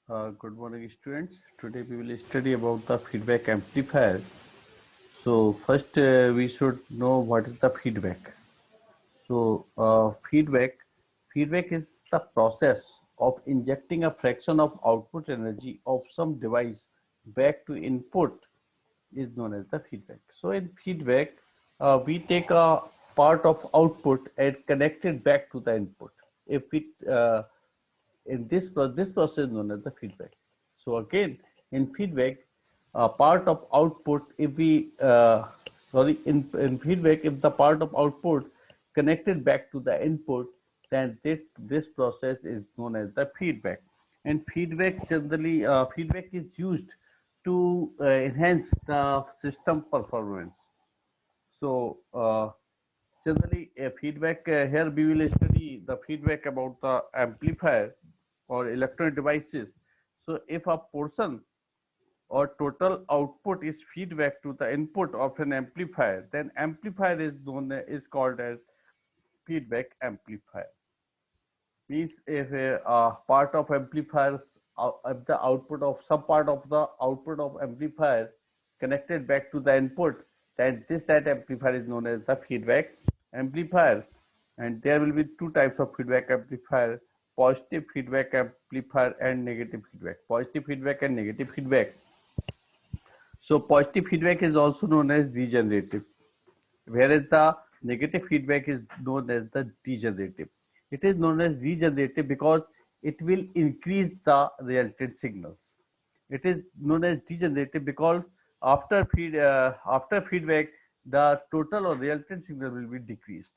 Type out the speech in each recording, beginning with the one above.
Good morning, students. Today we will study about the feedback amplifier. So first, we should know what is the feedback. Feedback is the process of injecting a fraction of output energy of some device back to input is known as the feedback. So in feedback, we take a part of output and connect it back to the input. If it in this process known as the feedback. So again, in feedback, part of output, if we sorry, in feedback, if the part of output connected back to the input, then this process is known as the feedback. And feedback is used to enhance the system performance. So generally, a feedback here we will study the feedback about the amplifier or electronic devices. So if a portion or total output is feedback to the input of an amplifier, then amplifier is called as feedback amplifier. Means if a part of amplifiers, if the output of some part of the output of amplifier connected back to the input, then that amplifier is known as the feedback amplifiers. And there will be two types of feedback amplifier: positive feedback amplifier and negative feedback. Positive feedback and negative feedback. So positive feedback is also known as regenerative, whereas the negative feedback is known as the degenerative. It is known as regenerative because it will increase the resultant signals. It is known as degenerative because after feedback, the total or resultant signal will be decreased.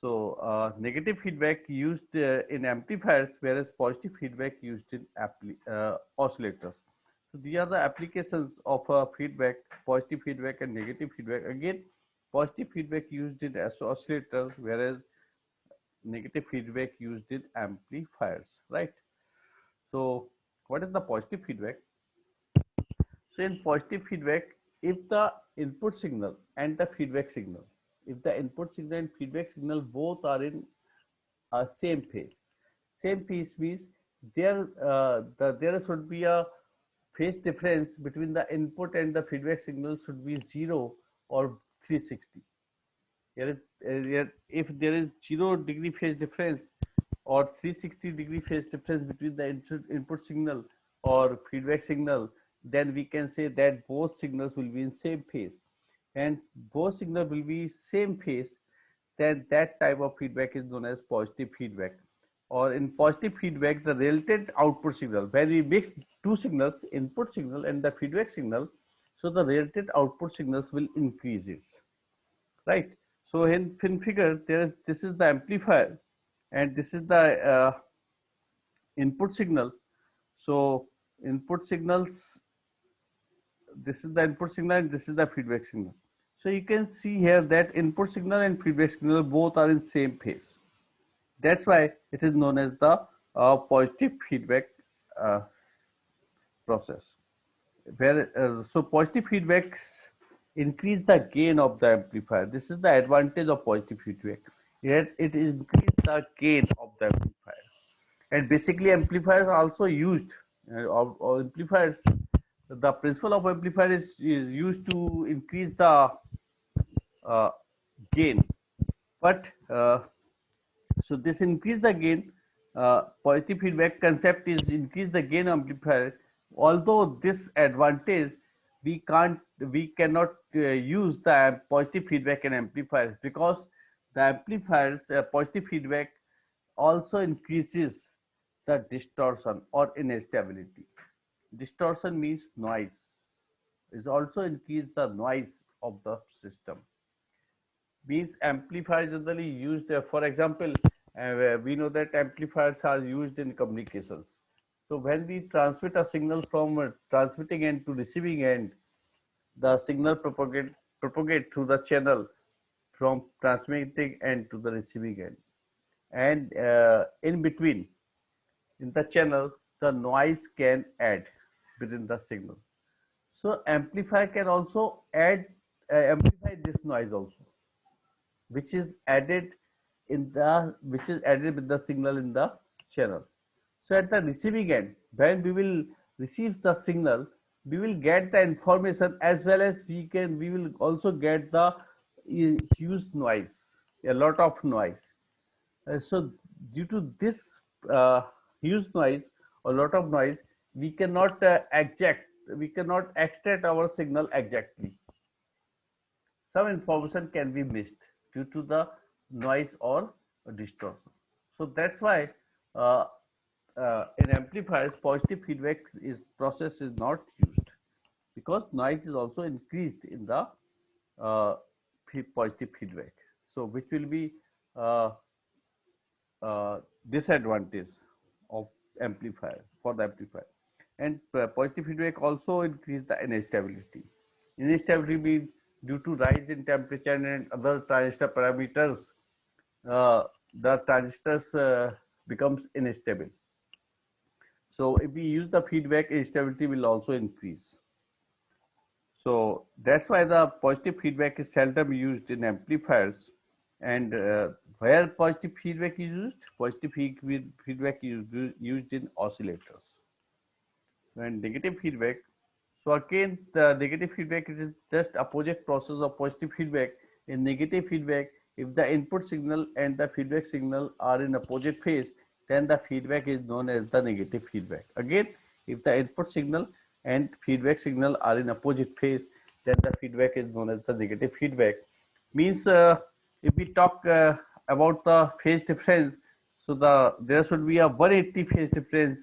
So negative feedback used in amplifiers, whereas positive feedback used in oscillators. So these are the applications of feedback, positive feedback and negative feedback. Again, positive feedback used in oscillators, whereas negative feedback used in amplifiers, right? So what is the positive feedback? So in positive feedback, if the input signal and the feedback signal, if the input signal and feedback signal both are in same phase. Same phase means there should be a phase difference between the input and the feedback signal should be 0 or 360. If there is 0 degree phase difference or 360 degree phase difference between the input signal or feedback signal, then we can say that both signals will be in same phase, and both signals will be same phase, then that type of feedback is known as positive feedback. Or in positive feedback, the resultant output signal, when we mix two signals, input signal and the feedback signal, so the resultant output signals will increase it, right? So in figure, this is the amplifier and this is the input signal. So input signals, this is the input signal and this is the feedback signal. So you can see here that input signal and feedback signal both are in same phase. That's why it is known as the positive feedback uh, process. So positive feedbacks increase the gain of the amplifier. This is the advantage of positive feedback. Yet it increases the gain of the amplifier. And basically amplifiers are also used, or amplifiers, the principle of amplifier is used to increase the uh, gain. But so this increase the gain, positive feedback concept is increase the gain amplifier. Although this advantage, we cannot use the positive feedback in amplifiers because the amplifiers positive feedback also increases the distortion or instability. Distortion means noise. It also increase the noise of the system. Means amplifiers generally used, for example, we know that amplifiers are used in communications. So when we transmit a signal from transmitting end to receiving end, the signal propagate through the channel from transmitting end to the receiving end, and in between, in the channel, the noise can add within the signal. So amplifier can also amplify this noise also, which is added with the signal in the channel. So at the receiving end, when we will receive the signal, we will get the information, as well as we will also get the huge noise, a lot of noise. So due to this uh, huge noise, a lot of noise, we cannot we cannot extract our signal exactly. Some information can be missed due to the noise or distortion. So that's why uh, in amplifiers, positive feedback is process is not used, because noise is also increased in the uh, positive feedback. So which will be uh, disadvantage of amplifier for the amplifier. And positive feedback also increase the instability. Instability means due to rise in temperature and other transistor parameters, uh, the transistors becomes unstable. So if we use the feedback, instability will also increase. So that's why the positive feedback is seldom used in amplifiers. And where positive feedback is used, positive feedback is used in oscillators. And negative feedback, so again the negative feedback is just opposite process of positive feedback. In negative feedback, if the input signal and the feedback signal are in opposite phase, then the feedback is known as the negative feedback. Again, if the input signal and feedback signal are in opposite phase, then the feedback is known as the negative feedback. Means if we talk about the phase difference, so there should be a 180 phase difference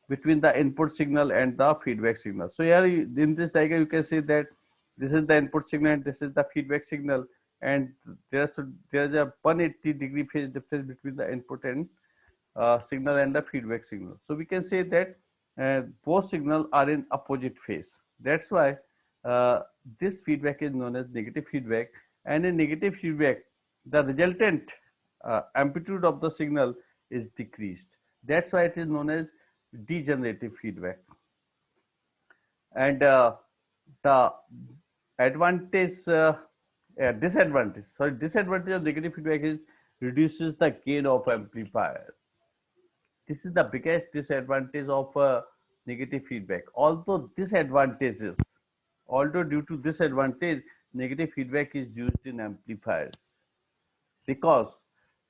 between the input signal and the feedback signal. So here in this diagram you can see that this is the input signal and this is the feedback signal, and there is a 180-degree phase difference between the input and signal and the feedback signal. So we can say that both signals are in opposite phase. That's why uh, this feedback is known as negative feedback. And in negative feedback, the resultant amplitude of the signal is decreased. That's why it is known as degenerative feedback. And the advantage disadvantage of negative feedback is reduces the gain of amplifier. This is the biggest disadvantage of negative feedback. Although due to disadvantage, negative feedback is used in amplifiers, because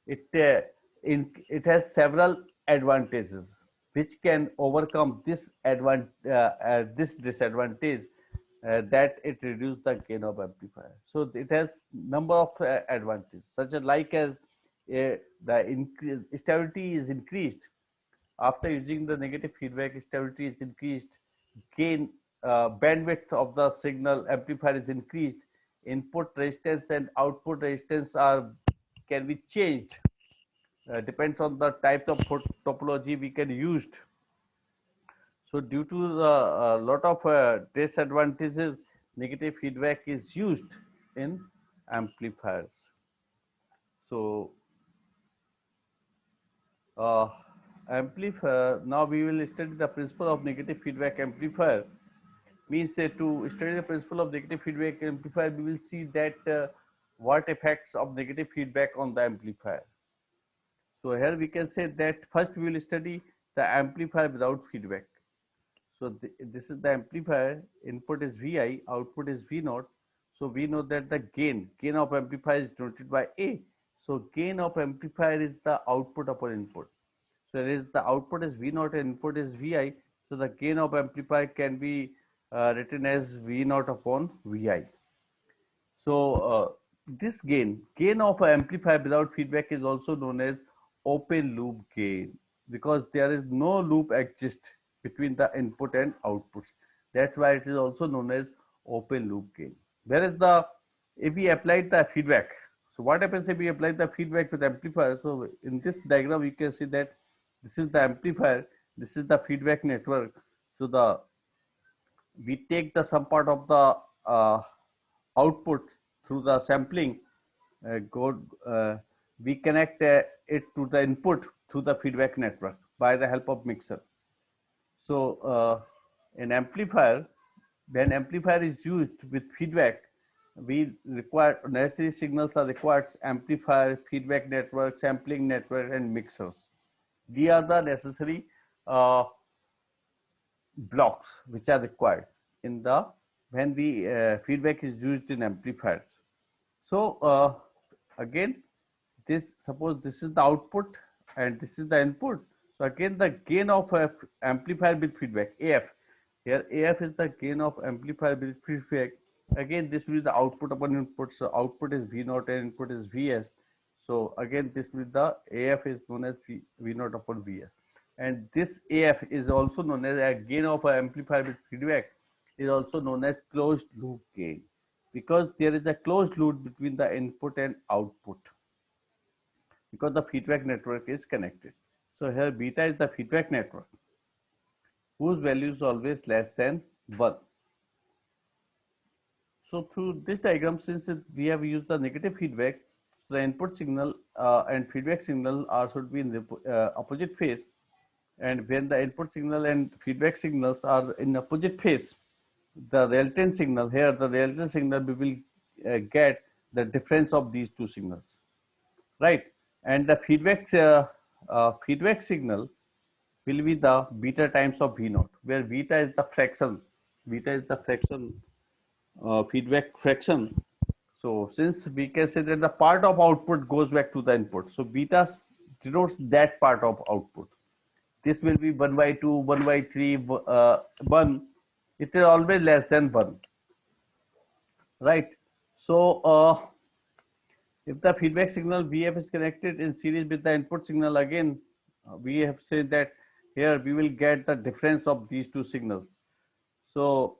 it has several advantages which can overcome this disadvantage, that it reduces the gain of amplifier. So it has number of advantages, such as like as the stability is increased. After using the negative feedback, stability is increased, gain bandwidth of the signal amplifier is increased, input resistance and output resistance are can be changed, depends on the type of topology we can use. So due to the lot of disadvantages, negative feedback is used in amplifiers. So uh, amplifier, now we will study the principle of negative feedback amplifier. Means to study the principle of negative feedback amplifier, we will see that what effects of negative feedback on the amplifier. So here we can say that first we will study the amplifier without feedback. So this is the amplifier, input is Vi, output is V naught. So we know that the gain of amplifier is denoted by A. So gain of amplifier is the output upon input. So there is the output is V naught and input is Vi. So the gain of amplifier can be written as V naught upon Vi. So this gain of an amplifier without feedback is also known as open loop gain, because there is no loop exist between the input and outputs. That's why it is also known as open loop gain. Whereas if we applied the feedback, so what happens if we apply the feedback with amplifier? So in this diagram you can see that this is the amplifier, this is the feedback network. So we take the some part of the output through the sampling, go we connect it to the input through the feedback network by the help of mixer. So in amplifier, when amplifier is used with feedback, we require necessary signals are required: amplifier, feedback network, sampling network, and mixers. These are the necessary blocks which are required in the when the feedback is used in amplifiers. So again, this suppose this is the output and this is the input. So again, the gain of amplifier with feedback AF. Here AF is the gain of amplifier with feedback. Again, this will be the output upon input. So output is V naught and input is Vs. So again, this will be the AF is known as V naught upon Vs. And this AF is also known as a gain of an amplifier with feedback is also known as closed loop gain, because there is a closed loop between the input and output because the feedback network is connected. So here beta is the feedback network whose value is always less than 1. So through this diagram, since we have used the negative feedback, so the input signal and feedback signal are should be in the opposite phase. And when the input signal and feedback signals are in opposite phase, the resultant signal here, the resultant signal we will get the difference of these two signals, right? And the feedback signal will be the beta times of V naught, where beta is the fraction, feedback fraction. So since we can say that the part of output goes back to the input, so beta denotes that part of output. This will be 1 by 2, 1 by 3, 1. It is always less than 1, right? So if the feedback signal VF is connected in series with the input signal, again, we have said that here we will get the difference of these two signals. So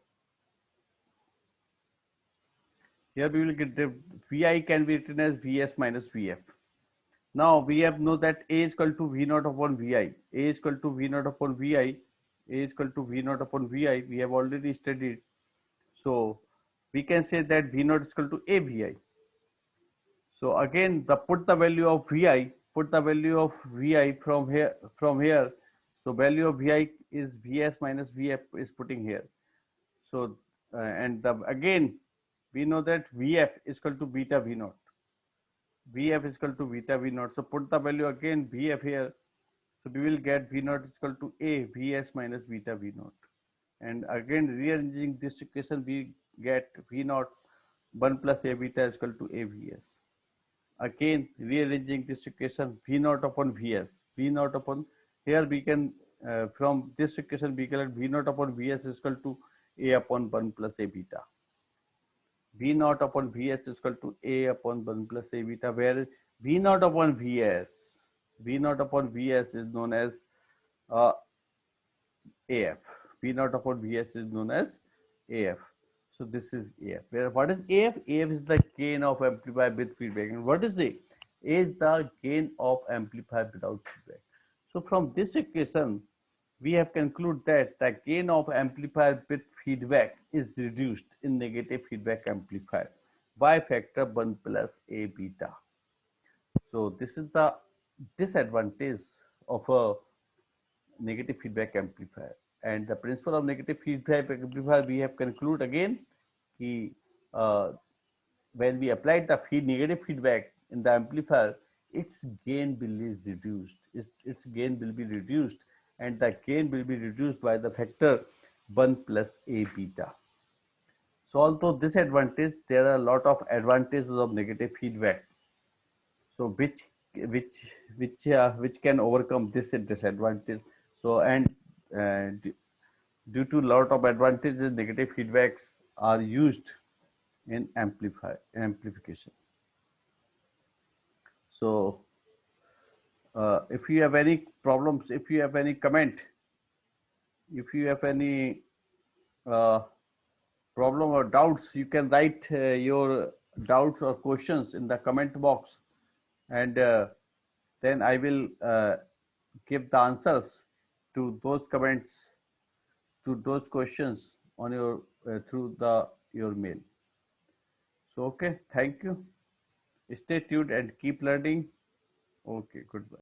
here we will get the VI can be written as VS minus VF. Now we have know that A is equal to V naught upon VI. A is equal to V naught upon VI. A is equal to V naught upon VI. We have already studied. So we can say that V naught is equal to AVI. So again, put the value of Vi, put the value of Vi from here. So value of Vi is Vs minus Vf is putting here. So again, we know that Vf is equal to beta V naught. Vf is equal to beta V naught. So put the value again Vf here. So we will get V naught is equal to A Vs minus beta V naught. And again, rearranging this equation, we get V naught 1 plus A beta is equal to A Vs. Again, rearranging this equation, V naught upon Vs. V naught upon, here we can, from this equation, we can V naught upon Vs is equal to A upon 1 plus A beta. V naught upon Vs is equal to A upon 1 plus A beta, where V naught upon Vs, V naught upon Vs is known as AF. V naught upon Vs is known as AF. So this is AF. Where what is AF? AF is the gain of amplifier with feedback. And what is A? A is the gain of amplifier without feedback. So from this equation, we have concluded that the gain of amplifier with feedback is reduced in negative feedback amplifier by factor 1 plus A beta. So this is the disadvantage of a negative feedback amplifier. And the principle of negative feedback amplifier, we have concluded again, uh, when we applied the negative feedback in the amplifier, its gain will be reduced. Its gain will be reduced, and the gain will be reduced by the factor 1 plus A beta. So although disadvantage, there are a lot of advantages of negative feedback. So which can overcome this disadvantage. So and due to lot of advantages, negative feedbacks are used in amplification. So if you have any problems, if you have any comment, if you have any uh, problem or doubts, you can write your doubts or questions in the comment box, and then I will give the answers to those comments, to those questions on your through your mail. So okay, thank you. Stay tuned and keep learning. Okay, goodbye.